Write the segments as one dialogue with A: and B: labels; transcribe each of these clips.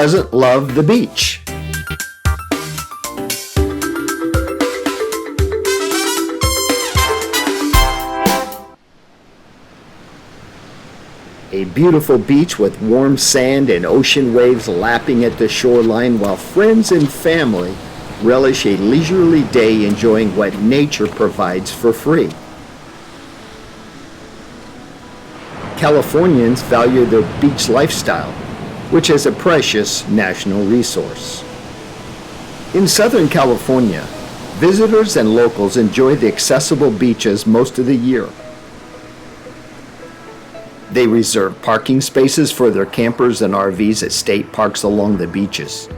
A: doesn't love the beach? A beautiful beach with warm sand and ocean waves lapping at the shoreline while friends and family relish a leisurely day enjoying what nature provides for free. Californians value their beach lifestyle, which is a precious national resource. In Southern California, visitors and locals enjoy the accessible beaches most of the year. They reserve parking spaces for their campers and RVs at state parks along the beaches.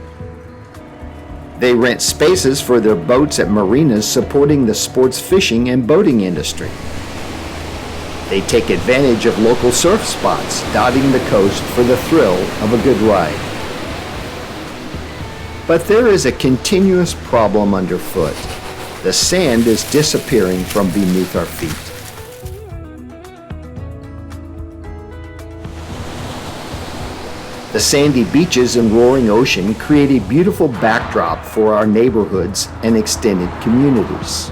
A: They rent spaces for their boats at marinas supporting the sports fishing and boating industry. They take advantage of local surf spots dotting the coast for the thrill of a good ride. But there is a continuous problem underfoot. The sand is disappearing from beneath our feet. The sandy beaches and roaring ocean create a beautiful backdrop for our neighborhoods and extended communities.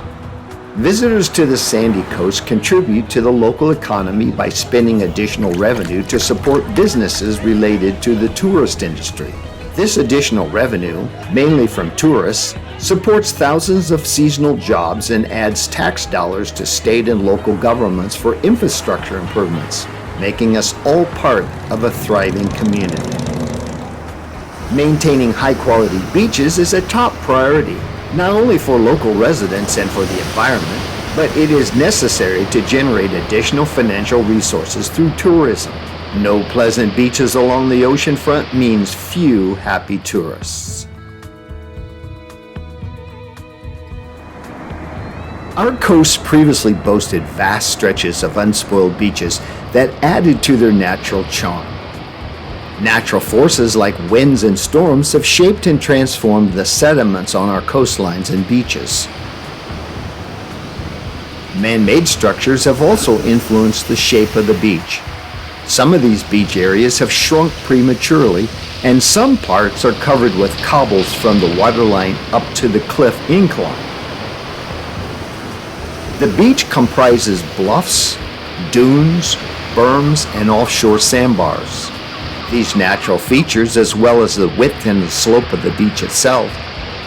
A: Visitors to the sandy coast contribute to the local economy by spending additional revenue to support businesses related to the tourist industry. This additional revenue, mainly from tourists, supports thousands of seasonal jobs and adds tax dollars to state and local governments for infrastructure improvements, making us all part of a thriving community. Maintaining high-quality beaches is a top priority, not only for local residents and for the environment, but it is necessary to generate additional financial resources through tourism. No pleasant beaches along the ocean front means few happy tourists. Our coasts previously boasted vast stretches of unspoiled beaches that added to their natural charm. Natural forces like winds and storms have shaped and transformed the sediments on our coastlines and beaches. Man-made structures have also influenced the shape of the beach. Some of these beach areas have shrunk prematurely, and some parts are covered with cobbles from the waterline up to the cliff incline. The beach comprises bluffs, dunes, berms, and offshore sandbars. These natural features, as well as the width and the slope of the beach itself,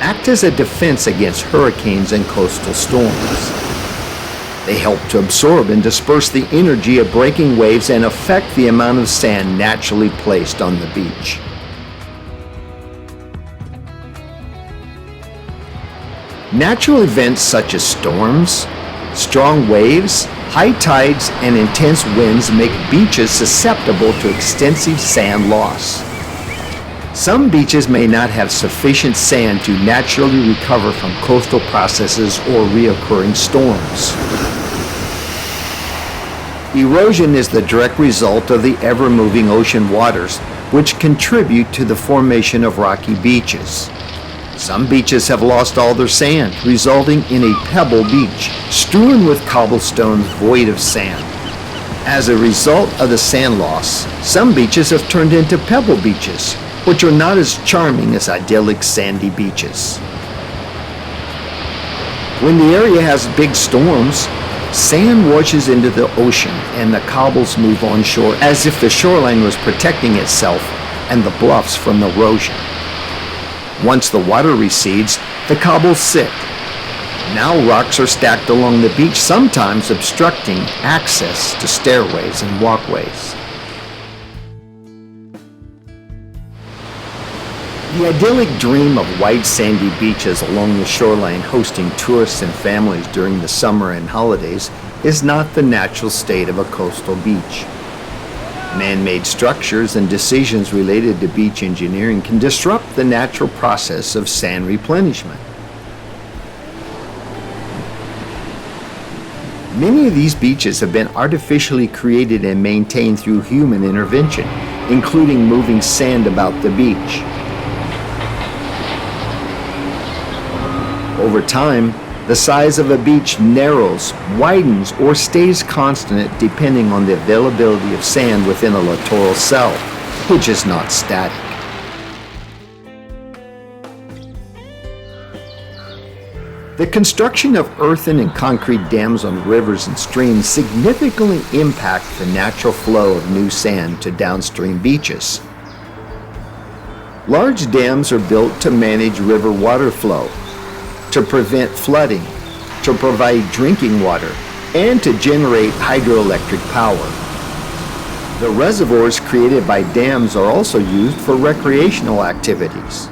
A: act as a defense against hurricanes and coastal storms. They help to absorb and disperse the energy of breaking waves and affect the amount of sand naturally placed on the beach. Natural events such as storms, strong waves, high tides, and intense winds make beaches susceptible to extensive sand loss. Some beaches may not have sufficient sand to naturally recover from coastal processes or reoccurring storms. Erosion is the direct result of the ever-moving ocean waters, which contribute to the formation of rocky beaches. Some beaches have lost all their sand, resulting in a pebble beach, strewn with cobblestones void of sand. As a result of the sand loss, some beaches have turned into pebble beaches, which are not as charming as idyllic sandy beaches. When the area has big storms, sand washes into the ocean and the cobbles move onshore as if the shoreline was protecting itself and the bluffs from erosion. Once the water recedes, the cobbles sit. Now rocks are stacked along the beach, sometimes obstructing access to stairways and walkways. The idyllic dream of white sandy beaches along the shoreline hosting tourists and families during the summer and holidays is not the natural state of a coastal beach. Man-made structures and decisions related to beach engineering can disrupt the natural process of sand replenishment. Many of these beaches have been artificially created and maintained through human intervention, including moving sand about the beach. Over time, the size of a beach narrows, widens, or stays constant depending on the availability of sand within a littoral cell, which is not static. The construction of earthen and concrete dams on rivers and streams significantly impact the natural flow of new sand to downstream beaches. Large dams are built to manage river water flow, to prevent flooding, to provide drinking water, and to generate hydroelectric power. The reservoirs created by dams are also used for recreational activities.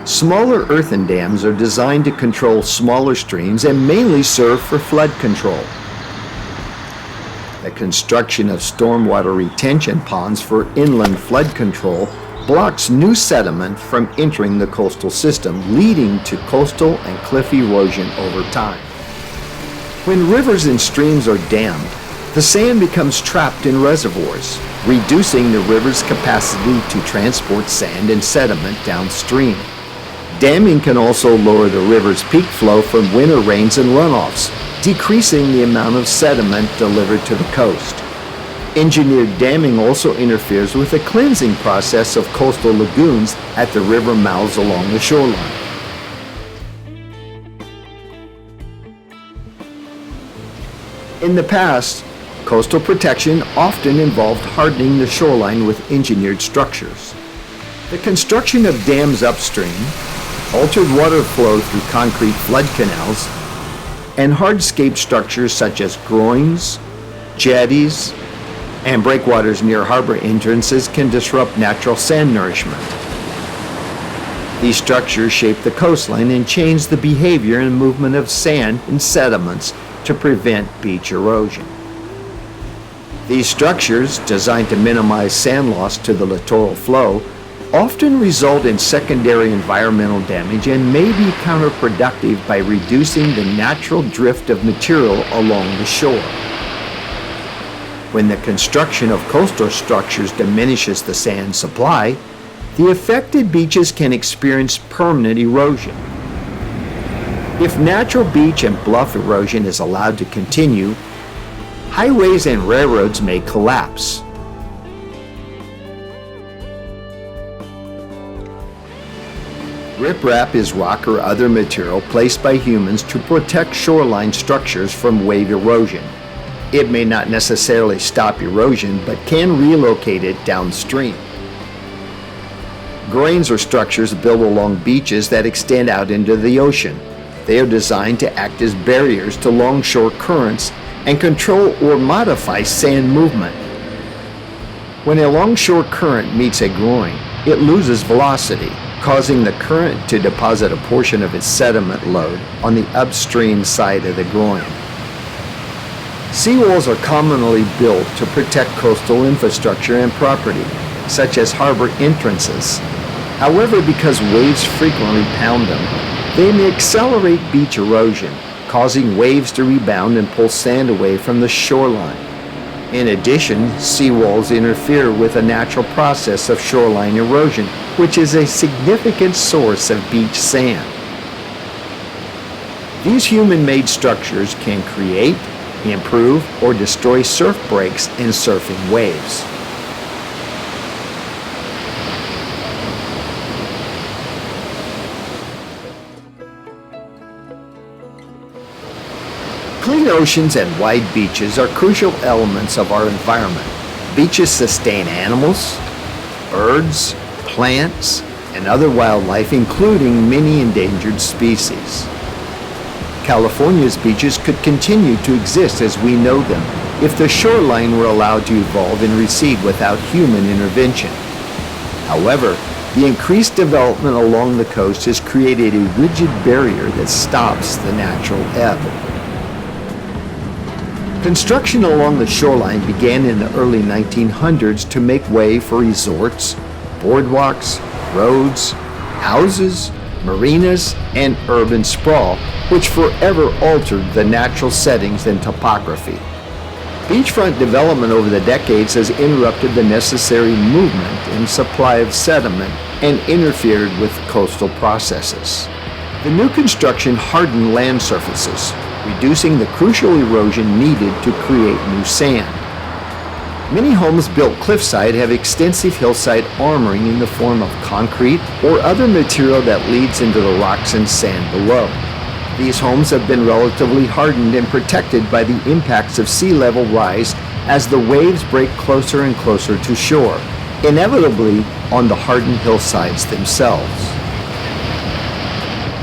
A: Smaller earthen dams are designed to control smaller streams and mainly serve for flood control. The construction of stormwater retention ponds for inland flood control blocks new sediment from entering the coastal system, leading to coastal and cliff erosion over time. When rivers and streams are dammed, the sand becomes trapped in reservoirs, reducing the river's capacity to transport sand and sediment downstream. Damming can also lower the river's peak flow from winter rains and runoffs, decreasing the amount of sediment delivered to the coast. Engineered damming also interferes with the cleansing process of coastal lagoons at the river mouths along the shoreline. In the past, coastal protection often involved hardening the shoreline with engineered structures. The construction of dams upstream, altered water flow through concrete flood canals, and hardscape structures such as groins, jetties, and breakwaters near harbor entrances can disrupt natural sand nourishment. These structures shape the coastline and change the behavior and movement of sand and sediments to prevent beach erosion. These structures, designed to minimize sand loss to the littoral flow, often result in secondary environmental damage and may be counterproductive by reducing the natural drift of material along the shore. When the construction of coastal structures diminishes the sand supply, the affected beaches can experience permanent erosion. If natural beach and bluff erosion is allowed to continue, highways and railroads may collapse. Riprap is rock or other material placed by humans to protect shoreline structures from wave erosion. It may not necessarily stop erosion, but can relocate it downstream. Groins are structures built along beaches that extend out into the ocean. They are designed to act as barriers to longshore currents and control or modify sand movement. When a longshore current meets a groin, it loses velocity, causing the current to deposit a portion of its sediment load on the upstream side of the groin. Seawalls are commonly built to protect coastal infrastructure and property, such as harbor entrances. However, because waves frequently pound them, they may accelerate beach erosion, causing waves to rebound and pull sand away from the shoreline. In addition, seawalls interfere with a natural process of shoreline erosion, which is a significant source of beach sand. These human-made structures can create, improve, or destroy surf breaks in surfing waves. Clean oceans and wide beaches are crucial elements of our environment. Beaches sustain animals, birds, plants, and other wildlife, including many endangered species. California's beaches could continue to exist as we know them if the shoreline were allowed to evolve and recede without human intervention. However, the increased development along the coast has created a rigid barrier that stops the natural ebb. Construction along the shoreline began in the early 1900s to make way for resorts, boardwalks, roads, houses, marinas, and urban sprawl, which forever altered the natural settings and topography. Beachfront development over the decades has interrupted the necessary movement and supply of sediment and interfered with coastal processes. The new construction hardened land surfaces, reducing the crucial erosion needed to create new sand. Many homes built cliffside have extensive hillside armoring in the form of concrete or other material that leads into the rocks and sand below. These homes have been relatively hardened and protected by the impacts of sea level rise as the waves break closer and closer to shore, inevitably on the hardened hillsides themselves.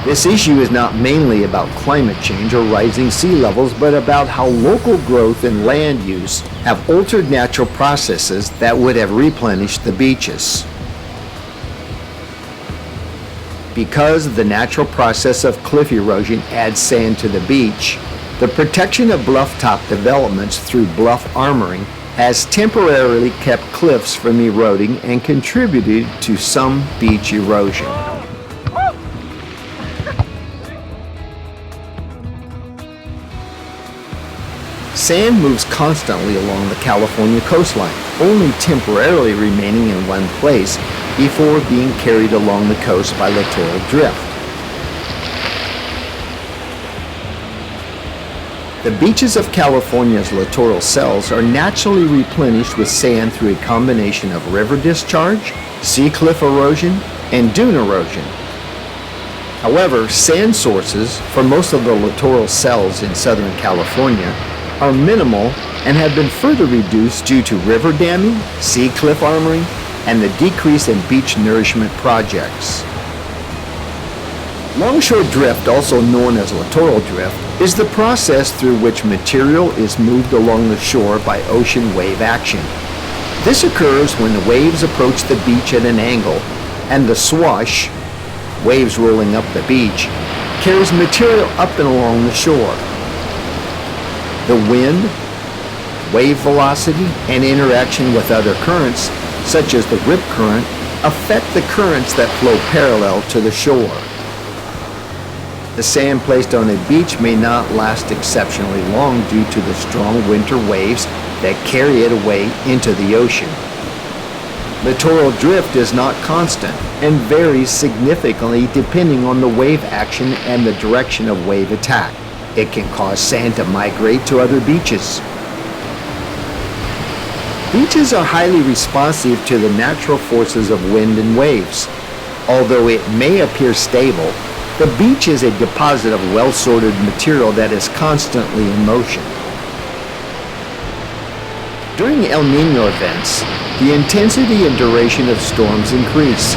A: This issue is not mainly about climate change or rising sea levels, but about how local growth and land use have altered natural processes that would have replenished the beaches. Because the natural process of cliff erosion adds sand to the beach, the protection of bluff-top developments through bluff armoring has temporarily kept cliffs from eroding and contributed to some beach erosion. Sand moves constantly along the California coastline, only temporarily remaining in one place before being carried along the coast by littoral drift. The beaches of California's littoral cells are naturally replenished with sand through a combination of river discharge, sea cliff erosion, and dune erosion. However, sand sources for most of the littoral cells in Southern California are minimal and have been further reduced due to river damming, sea cliff armoring, and the decrease in beach nourishment projects. Longshore drift, also known as littoral drift, is the process through which material is moved along the shore by ocean wave action. This occurs when the waves approach the beach at an angle and the swash, waves rolling up the beach, carries material up and along the shore. The wind, wave velocity, and interaction with other currents, such as the rip current, affect the currents that flow parallel to the shore. The sand placed on a beach may not last exceptionally long due to the strong winter waves that carry it away into the ocean. Littoral drift is not constant and varies significantly depending on the wave action and the direction of wave attack. It can cause sand to migrate to other beaches. Beaches are highly responsive to the natural forces of wind and waves. Although it may appear stable, the beach is a deposit of well-sorted material that is constantly in motion. During El Niño events, the intensity and duration of storms increase,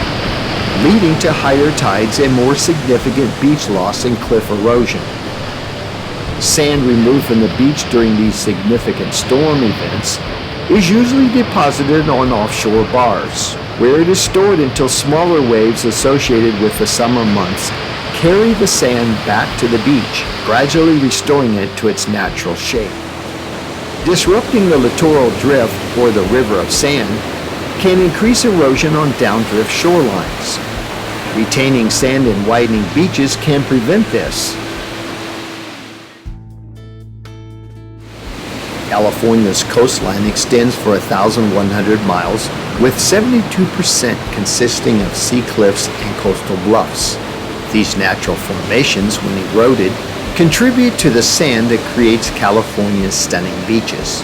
A: leading to higher tides and more significant beach loss and cliff erosion. Sand removed from the beach during these significant storm events is usually deposited on offshore bars, where it is stored until smaller waves associated with the summer months carry the sand back to the beach, gradually restoring it to its natural shape. Disrupting the littoral drift, or the river of sand, can increase erosion on downdrift shorelines. Retaining sand in widening beaches can prevent this. California's coastline extends for 1,100 miles, with 72% consisting of sea cliffs and coastal bluffs. These natural formations, when eroded, contribute to the sand that creates California's stunning beaches.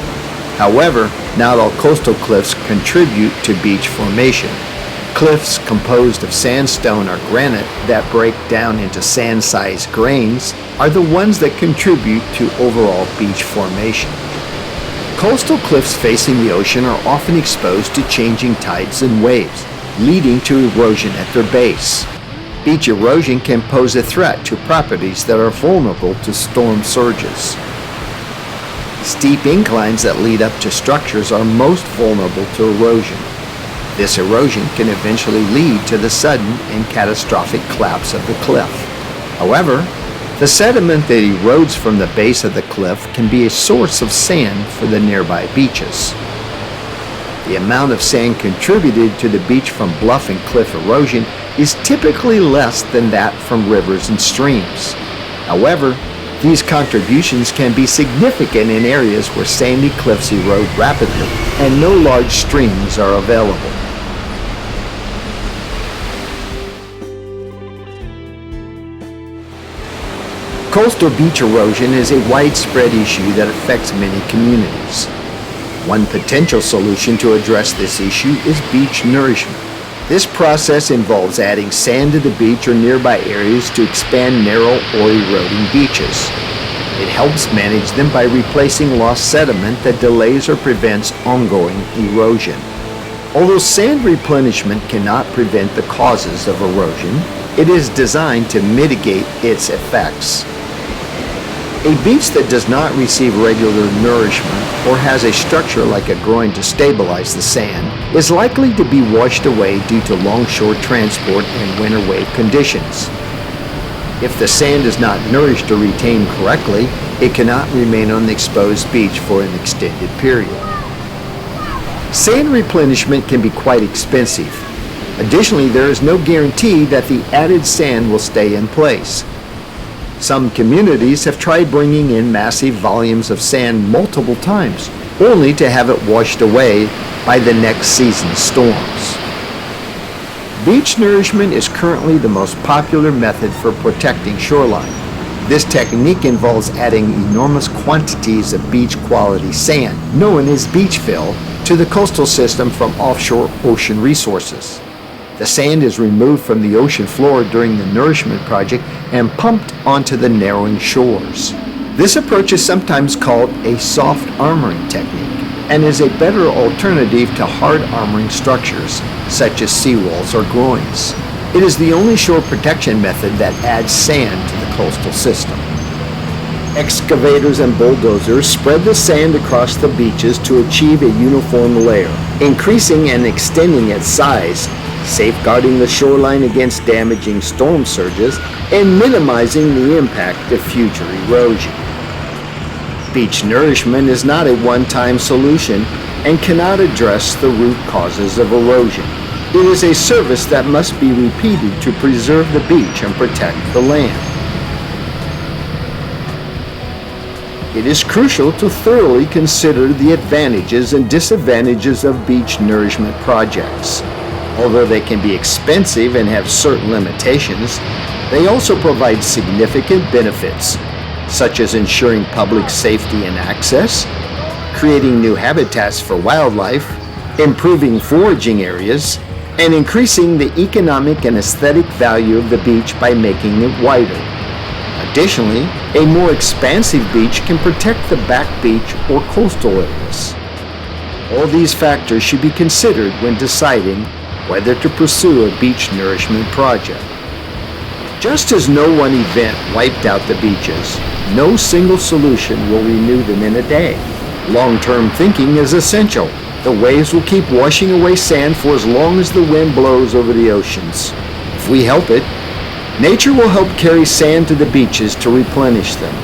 A: However, not all coastal cliffs contribute to beach formation. Cliffs composed of sandstone or granite that break down into sand-sized grains are the ones that contribute to overall beach formation. Coastal cliffs facing the ocean are often exposed to changing tides and waves, leading to erosion at their base. Beach erosion can pose a threat to properties that are vulnerable to storm surges. Steep inclines that lead up to structures are most vulnerable to erosion. This erosion can eventually lead to the sudden and catastrophic collapse of the cliff. However, the sediment that erodes from the base of the cliff can be a source of sand for the nearby beaches. The amount of sand contributed to the beach from bluff and cliff erosion is typically less than that from rivers and streams. However, these contributions can be significant in areas where sandy cliffs erode rapidly and no large streams are available. Coastal beach erosion is a widespread issue that affects many communities. One potential solution to address this issue is beach nourishment. This process involves adding sand to the beach or nearby areas to expand narrow or eroding beaches. It helps manage them by replacing lost sediment that delays or prevents ongoing erosion. Although sand replenishment cannot prevent the causes of erosion, it is designed to mitigate its effects. A beach that does not receive regular nourishment or has a structure like a groin to stabilize the sand is likely to be washed away due to longshore transport and winter wave conditions. If the sand is not nourished or retained correctly, it cannot remain on the exposed beach for an extended period. Sand replenishment can be quite expensive. Additionally, there is no guarantee that the added sand will stay in place. Some communities have tried bringing in massive volumes of sand multiple times, only to have it washed away by the next season's storms. Beach nourishment is currently the most popular method for protecting shoreline. This technique involves adding enormous quantities of beach-quality sand, known as beach fill, to the coastal system from offshore ocean resources. The sand is removed from the ocean floor during the nourishment project and pumped onto the narrowing shores. This approach is sometimes called a soft armoring technique and is a better alternative to hard armoring structures such as seawalls or groins. It is the only shore protection method that adds sand to the coastal system. Excavators and bulldozers spread the sand across the beaches to achieve a uniform layer, increasing and extending its size, safeguarding the shoreline against damaging storm surges, and minimizing the impact of future erosion. Beach nourishment is not a one-time solution and cannot address the root causes of erosion. It is a service that must be repeated to preserve the beach and protect the land. It is crucial to thoroughly consider the advantages and disadvantages of beach nourishment projects. Although they can be expensive and have certain limitations, they also provide significant benefits, such as ensuring public safety and access, creating new habitats for wildlife, improving foraging areas, and increasing the economic and aesthetic value of the beach by making it wider. Additionally, a more expansive beach can protect the back beach or coastal areas. All these factors should be considered when deciding whether to pursue a beach nourishment project. Just as no one event wiped out the beaches, no single solution will renew them in a day. Long-term thinking is essential. The waves will keep washing away sand for as long as the wind blows over the oceans. If we help it, nature will help carry sand to the beaches to replenish them.